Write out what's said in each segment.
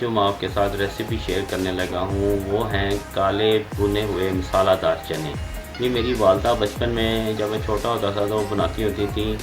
जो मैं आपके साथ रेसिपी शेयर करने लगा हूँ वो हैं काले भुने हुए मसालादार चने। ये मेरी वालदा बचपन में जब मैं छोटा होता था तो वो बनाती होती थी,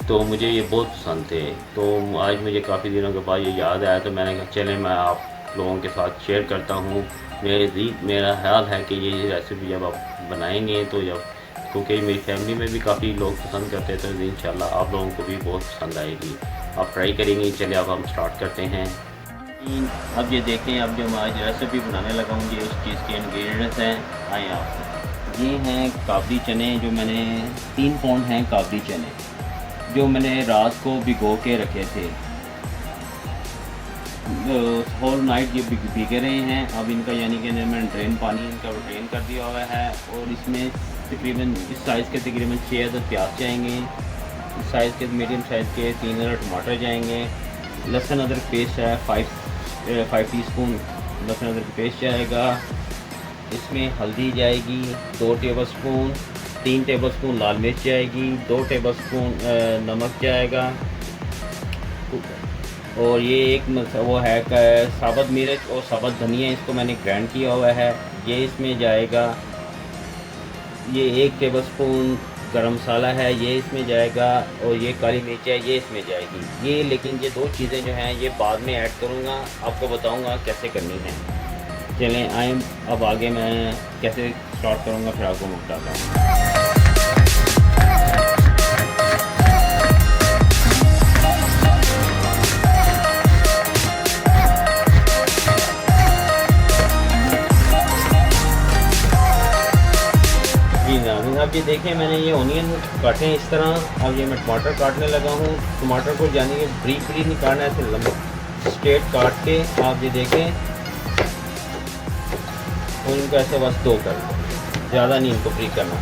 तो मुझे ये बहुत पसंद थे। तो आज मुझे काफ़ी दिनों के बाद ये याद आया, तो मैंने कहा चलें मैं आप लोगों के साथ शेयर करता हूँ। मेरा ख्याल है कि ये रेसिपी जब आप बनाएंगे तो जब, क्योंकि मेरी फैमिली में भी काफ़ी लोग पसंद करते हैं, तो इंशाल्लाह आप लोगों को भी बहुत पसंद आएगी। आप ट्राई करेंगे। चलिए अब हम स्टार्ट करते हैं। अब ये देखें, अब जो मैं आज रेसिपी बनाने लगा हूँ ये उस चीज़ के इंग्रेडिएंट्स हैं। आए आप, ये हैं काबली चने, जो मैंने 3 पाउंड हैं काबली चने, जो मैंने रात को भिगो के रखे थे। होल नाइट ये भीगे रहे हैं। अब इनका यानी कि मैंने ड्रेन पानी इनका ड्रेन कर दिया हुआ है। और इसमें तकरीबन इस साइज़ के तकरीबन 6 अदद प्याज जाएंगे, इस साइज़ के मीडियम साइज़ के 3 अदद टमाटर जाएंगे। लहसुन अदरक पेस्ट है 5 टीस्पून लहसुन अदरक पेस्ट जाएगा। इसमें हल्दी जाएगी 2 टेबलस्पून, 3 टेबलस्पून लाल मिर्च जाएगी, 2 टेबलस्पून नमक जाएगा। और ये एक वो है साबुत मिर्च और साबुत धनिया, इसको मैंने ग्राइंड किया हुआ है, ये इसमें जाएगा। ये 1 टेबलस्पून गरम मसाला है, ये इसमें जाएगा। और ये काली मिर्च है, ये इसमें जाएगी। ये लेकिन ये 2 चीज़ें जो हैं ये बाद में ऐड करूँगा, आपको बताऊँगा कैसे करनी है। चलें आए, अब आगे मैं कैसे स्टार्ट करूँगा फिर आपको बताता हूँ। अब ये देखें, मैंने ये ओनियन काटे हैं इस तरह। अब ये मैं टमाटर काटने लगा हूँ। टमाटर को जाने के ब्रीक नहीं काटना है, ऐसे लंबे स्ट्रेट काट के आप ये देखें। और इनको ऐसे बस 2 कर दो, ज़्यादा नहीं इनको ब्रीक करना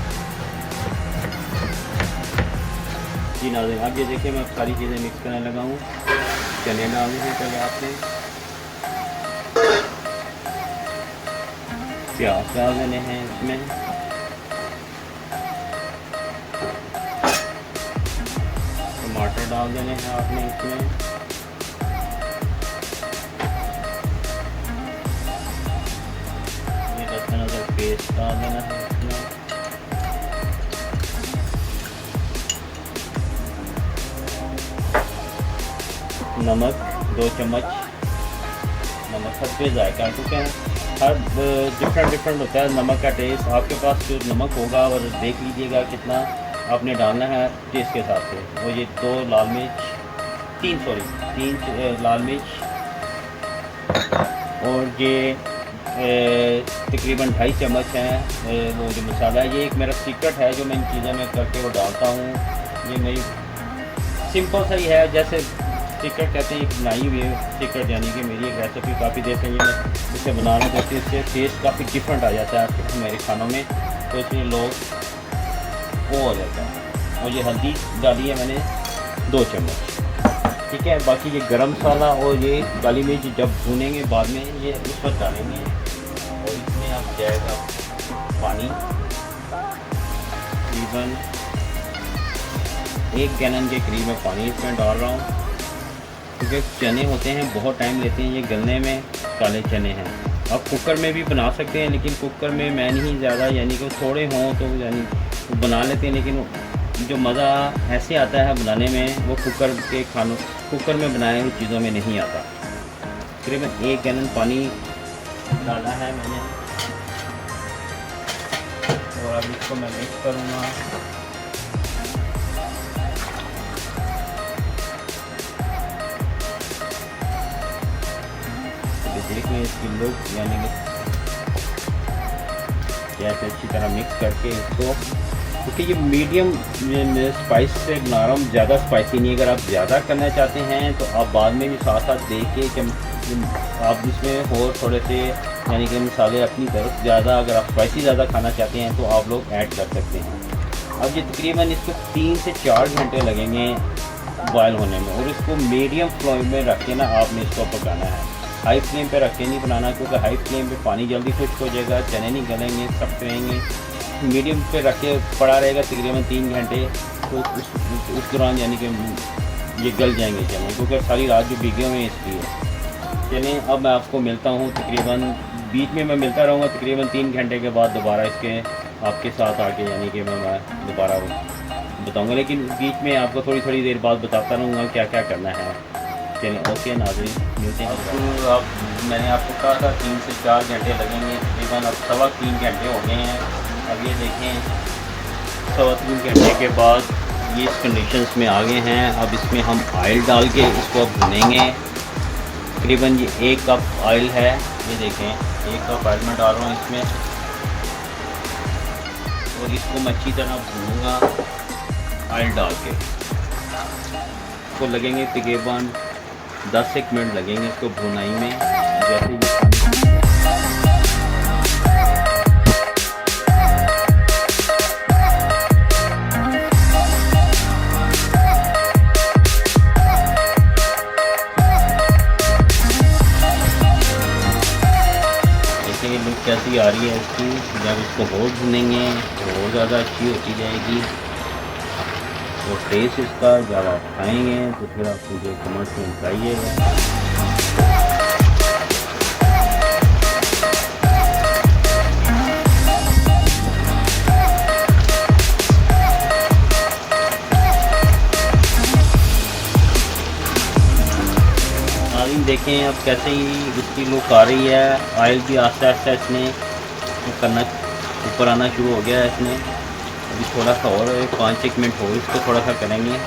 जी नाज़रीन। अब ये देखें, मैं सारी चीज़ें मिक्स करने लगा हूँ। चने डालने से पहले आपने प्याज डाल देने हैं इसमें। टमाटर डाल देने हैं आपने इसमें। ये लहसुन अदरक पेस्ट डाल देना है इसमें। नमक 2 चम्मच, नमक हस्बे जायका, क्योंकि हर डिफरेंट होता है नमक का टेस्ट। आपके पास जो नमक होगा और देख लीजिएगा कितना आपने डालना है टेस्ट के हिसाब से। और ये 2 लाल मिर्च, 3 लाल मिर्च। और ये तकरीबन 2.5 चम्मच है वो जो मसाला है। ये एक मेरा सीक्रेट है जो मैं इन चीज़ों में करके वो डालता हूँ। ये मेरी सिंपल सा ही है, जैसे सीक्रेट कहते हैं, एक बनाई हुई है सीक्रेट, यानी कि मेरी एक रेसिपी काफ़ी देर से ये मैं इसे बनाना चाहती हूँ। इससे टेस्ट काफ़ी डिफरेंट आ जाता है मेरे खानों में, तो इसलिए लोग वो हो जाता है। और ये हल्दी डाली है मैंने 2 चम्मच, ठीक है। बाकी ये गरम मसाला और ये काली मिर्च जब भूनेंगे बाद में, ये उस वक्त डालेंगे। और इसमें अब जाएगा पानी, तकरीबन 1 गैलन के करीब मैं पानी इसमें डाल रहा हूँ, क्योंकि चने होते हैं बहुत टाइम लेते हैं ये गलने में। काले चने हैं, आप कुकर में भी बना सकते हैं, लेकिन कुकर में मैं नहीं ज़्यादा, यानी कि थोड़े हों तो यानी बना लेते हैं, लेकिन जो मज़ा ऐसे आता है बनाने में वो कुकर में बनाए हुई चीज़ों में नहीं आता। तकरीबन 1 गैलन पानी डाला है मैंने। और अब इसको मैं मिक्स करूँगा। देखिए इसकी लुक, यानी कि जैसे अच्छी तरह मिक्स करके इसको, क्योंकि ये मीडियम स्पाइस से बना रहा हूँ, ज़्यादा स्पाइसी नहीं। अगर आप ज़्यादा करना चाहते हैं तो आप बाद में भी साथ साथ देख के कि आप इसमें और थोड़े से यानी कि मसाले अपनी तरफ ज़्यादा, अगर आप स्पाइसी ज़्यादा खाना चाहते हैं तो आप लोग ऐड कर सकते हैं। अब ये तकरीबन इसको 3 से 4 घंटे लगेंगे बॉयल होने में। और इसको मीडियम फ्लेम में रख के ना आपने इसको पकाना है, हाई फ्लेम पे रख के नहीं बनाना, क्योंकि हाई फ्लेम पे पानी जल्दी खुश्क हो जाएगा, चने नहीं गलेंगे, सख्त रहेंगे। मीडियम पे रख के पड़ा रहेगा तकरीबन 3 घंटे, तो उस दौरान यानी कि ये गल जाएंगे चने, क्योंकि सारी रात जो भीगे हुए हैं इसलिए। चलिए अब मैं आपको मिलता हूँ तकरीबन, बीच में मैं मिलता रहूँगा तकरीबन 3 घंटे के बाद दोबारा इसके आपके साथ आके, यानी कि मैं दोबारा बताऊँगा, लेकिन बीच में आपको थोड़ी थोड़ी देर बाद बताता रहूँगा क्या क्या करना है। चलिए ओके नाज़रीन, मिलते हैं। तो अब मैंने आपको कहा था 3 से 4 घंटे लगेंगे, तकरीबन अब 3.25 घंटे हो गए हैं। अब ये देखें 3.25 घंटे के बाद ये इस कंडीशंस में आ गए हैं। अब इसमें हम ऑयल डाल के इसको अब भुनेंगे। तकरीबन ये 1 कप ऑयल है, ये देखें 1 कप ऑयल मैं डाल रहा हूँ इसमें, और इसको मैं अच्छी तरह भूनूंगा ऑयल डाल के। इसको लगेंगे तकरीबन 10 मिनट लगेंगे इसको भुनाई में। जैसे ये लुक कैसी आ रही है इसकी, जब इसको और भुनेंगे तो और ज़्यादा अच्छी होती जाएगी। और टेस्ट इसका जब आप खाएंगे तो फिर आप मुझे कमेंट्स में बताइएगा। देखें अब कैसे ही इसकी लुक आ रही है, ऑयल भी आस्ते आस्ते इसने करना ऊपर आना शुरू हो गया है इसने। अभी थोड़ा सा और 5-1 मिनट और इसको थोड़ा सा करेंगे,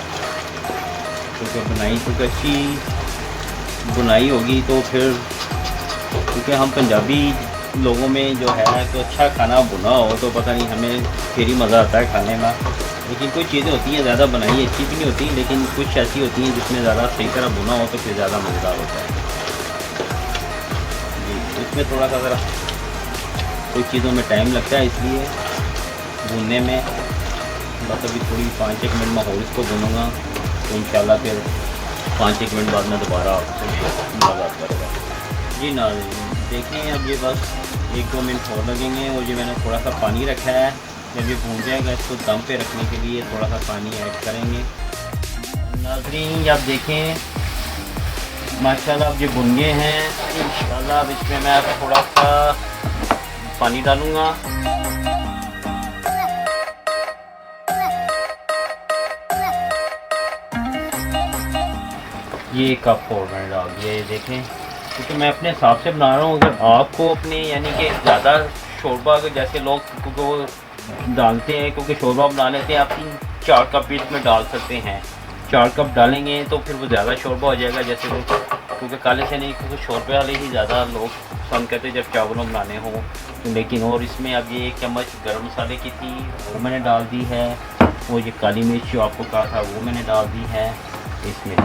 क्योंकि बुनाई क्योंकि अच्छी बुनाई होगी तो फिर, क्योंकि हम पंजाबी लोगों में जो है तो अच्छा खाना बुना हो तो पता नहीं हमें फिर ही मज़ा आता है खाने में। लेकिन कुछ चीज़ें होती हैं ज़्यादा बनाई अच्छी भी नहीं होती, लेकिन कुछ ऐसी होती हैं जिसमें ज़्यादा सही तरह बुना हो तो फिर ज़्यादा मज़ेदार होता है जी। इसमें थोड़ा सा ज़रा कुछ चीज़ों में टाइम लगता है इसलिए भूनने में। बस अभी थोड़ी 5-1 मिनट में और इसको भूनूँगा तो इंशाल्लाह फिर 5-1 मिनट बाद में दोबारा आपसे मुलाकात करूँगा जी। ना देखें अब ये बस 1-2 मिनट और लगेंगे। और ये मैंने थोड़ा सा पानी रखा है, जब ये भून जाएगा इसको दम पे रखने के लिए थोड़ा सा पानी ऐड करेंगे। नाज़रीन आप देखें माशाल्लाह अब ये भुन गए हैं इंशाल्लाह। अब इसमें मैं थोड़ा सा पानी डालूँगा। ये कप और मैंने डाल दिया, ये देखें, क्योंकि मैं अपने हिसाब से बना रहा हूँ। अगर आपको अपने यानी कि ज़्यादा शोरबा जैसे लोग को डालते हैं, क्योंकि शोरबा बना लेते हैं आप 3-4 कप भी इसमें डाल सकते हैं। 4 कप डालेंगे तो फिर वो ज़्यादा शोरबा हो जाएगा जैसे लोग, क्योंकि काले से नहीं, क्योंकि शोरबे वाले ही ज़्यादा लोग पसंद करते हैं जब चावलों बनाने हों तो। लेकिन और इसमें अब ये 1 चम्मच गर्म मसाले की थी वो मैंने डाल दी है, वो ये काली मिर्च जो आपको कहा था वो मैंने डाल दी है इसमें,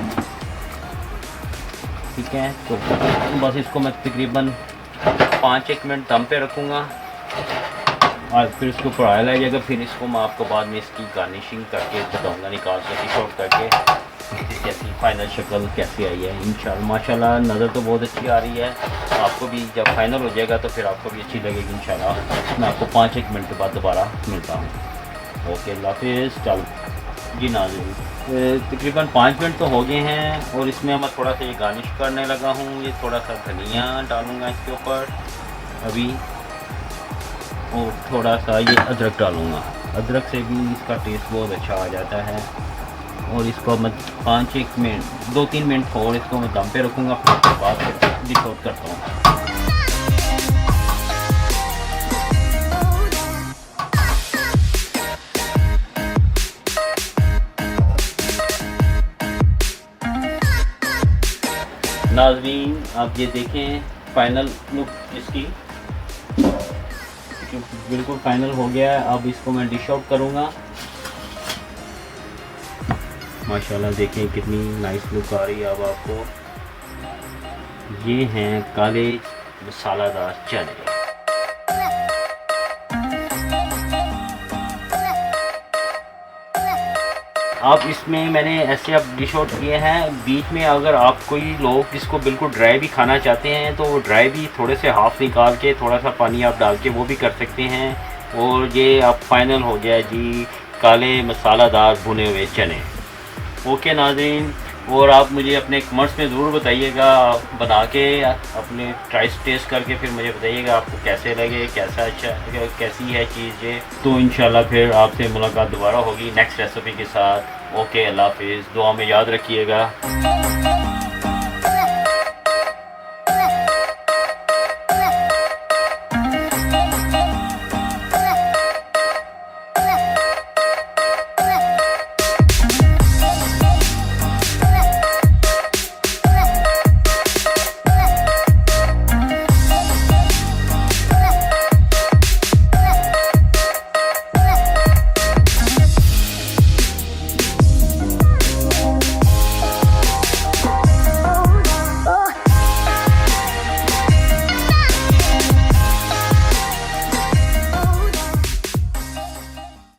ठीक है। तो बस इसको मैं तकरीबन 5-1 मिनट दम पे रखूँगा और फिर इसके ऊपर ऑयल आ जाएगा। फिर इसको मैं आपको बाद में इसकी गार्निशिंग करके बताऊँगा, निकाल कर डिशआउट करके कैसी फाइनल शक्ल कैसी आई है। इंशाल्लाह माशाल्लाह नज़र तो बहुत अच्छी आ रही है, आपको भी जब फाइनल हो जाएगा तो फिर आपको भी अच्छी लगेगी इंशाल्लाह। मैं आपको 5-1 मिनट के बाद दोबारा मिलता हूँ। ओके अल्लाह हाफ़िज़। चलो जी नाज़रीन तकरीबन 5 मिनट तो हो गए हैं और इसमें मैं थोड़ा सा ये गार्निश करने लगा हूँ। ये थोड़ा सा धनिया डालूँगा इसके ऊपर अभी, और थोड़ा सा ये अदरक डालूँगा। अदरक से भी इसका टेस्ट बहुत अच्छा आ जाता है। और इसको मैं 5-1 मिनट 2-3 मिनट और इसको मैं दम पे रखूँगा, फिर उसके बाद डिश आउट करता हूँ। नाज़रीन आप ये देखें फाइनल लुक इसकी बिल्कुल फाइनल हो गया है। अब इसको मैं डिश आउट करूँगा। माशाल्लाह देखें कितनी नाइस लुक आ रही है। अब आपको ये हैं काले मसालादार चने। आप इसमें मैंने ऐसे अब डिश आउट किए हैं। बीच में अगर आप कोई लोग इसको बिल्कुल ड्राई भी खाना चाहते हैं तो वो ड्राई भी थोड़े से हाफ़ निकाल के थोड़ा सा पानी आप डाल के वो भी कर सकते हैं। और ये अब फाइनल हो गया जी काले मसालादार भुने हुए चने। ओके नाज़रीन और आप मुझे अपने कमेंट्स में ज़रूर बताइएगा, बना के अपने टेस्ट करके फिर मुझे बताइएगा आपको कैसे लगे, कैसा अच्छा कैसी है चीज़ ये। तो इंशाल्लाह फिर आपसे मुलाकात दोबारा होगी नेक्स्ट रेसिपी के साथ। ओके, अल्लाह हाफिज़, दुआ में याद रखिएगा।